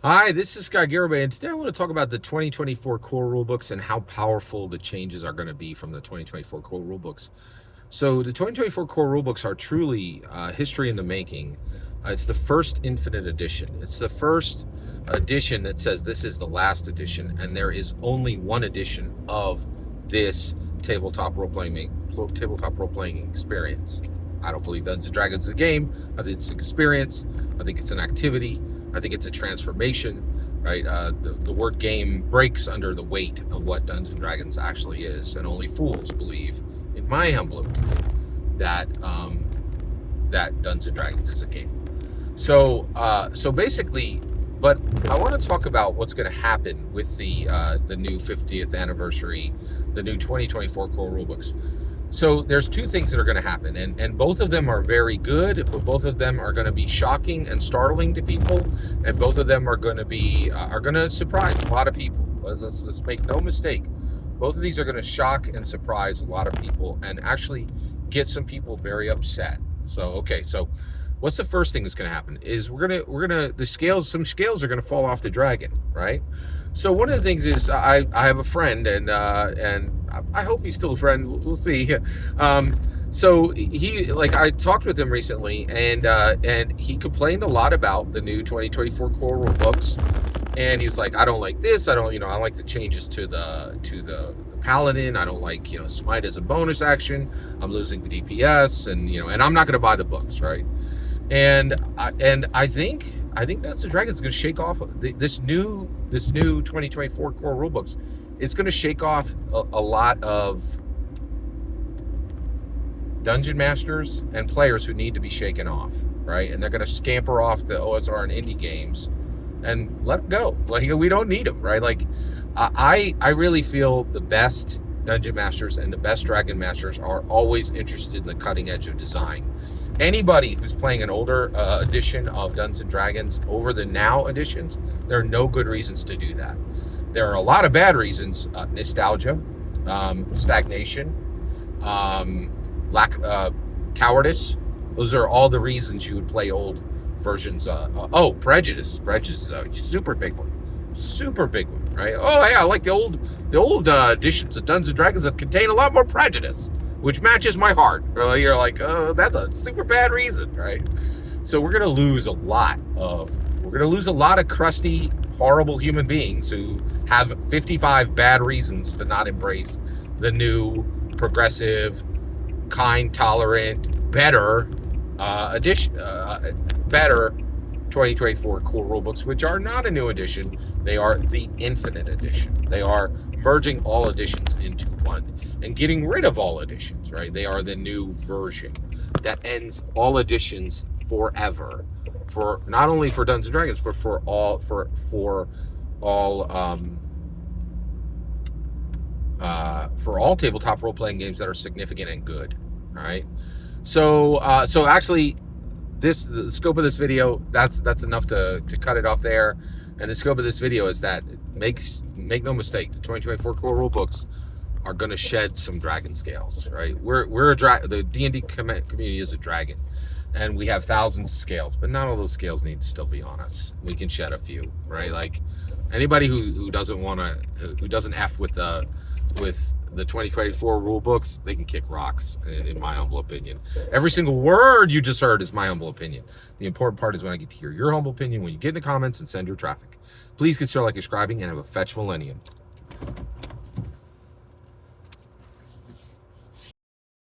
Hi, this is Scott Garibay, and today I want to talk about the 2024 core rulebooks and how powerful the changes are going to be from the 2024 core rulebooks. So the 2024 core rulebooks are truly history in the making. It's the first Infinite edition. It's the first edition that says this is the last edition, and there is only one edition of this tabletop role-playing experience. I don't believe Dungeons & Dragons is a game. I think it's an experience. I think it's an activity. I think it's a transformation, right? The word game breaks under the weight of what Dungeons & Dragons actually is, and only fools believe, in my humble opinion, that that Dungeons & Dragons is a game. So basically, but I want to talk about what's going to happen with the new 50th anniversary, the new 2024 core rulebooks. So there's two things that are going to happen, and both of them are very good, but both of them are going to be shocking and startling to people, and both of them are going to be surprise a lot of people. Let's make no mistake. Both of these are going to shock and surprise a lot of people, and actually get some people very upset. So what's the first thing that's going to happen is some scales are going to fall off the dragon, right? So one of the things is I have a friend, and I hope he's still a friend. We'll see. So I talked with him recently, and he complained a lot about the new 2024 core rule books, and he was like, I don't like this. I don't like the changes to the paladin. I don't like smite as a bonus action. I'm losing the DPS, and I'm not going to buy the books, right? And I think Dungeons & Dragons is going to shake off this new 2024 core rulebooks. It's going to shake off a lot of dungeon masters and players who need to be shaken off, right? And they're going to scamper off the OSR and indie games and let them go. Like, we don't need them, right? Like, I really feel the best dungeon masters and the best dragon masters are always interested in the cutting edge of design. Anybody who's playing an older edition of Dungeons & Dragons over the now editions, there are no good reasons to do that. There are a lot of bad reasons: nostalgia, stagnation, cowardice. Those are all the reasons you would play old versions. Prejudice. Prejudice is a super big one, right? Oh yeah, I like the old editions of Dungeons & Dragons that contain a lot more prejudice, which matches my heart. You're like, oh, that's a super bad reason, right? So we're gonna lose a lot of crusty, horrible human beings who have 55 bad reasons to not embrace the new, progressive, kind, tolerant, better better 2024 core rulebooks, which are not a new edition. They are the Infinite edition. They are merging all editions into one and getting rid of all editions, right? They are the new version that ends all editions forever, for not only for Dungeons & Dragons, but for all tabletop role-playing games that are significant and good, right? So actually, the scope of this video, that's enough to cut it off there. And the scope of this video is that make no mistake, the 2024 core rule books are going to shed some dragon scales, right? The D&D community is a dragon, and we have thousands of scales, but not all those scales need to still be on us. We can shed a few, right? Like, anybody who doesn't F with the 2024 rule books, they can kick rocks, in my humble opinion. Every single word you just heard is my humble opinion. The important part is when I get to hear your humble opinion, when you get in the comments and send your traffic. Please consider subscribing, and have a fetch millennium.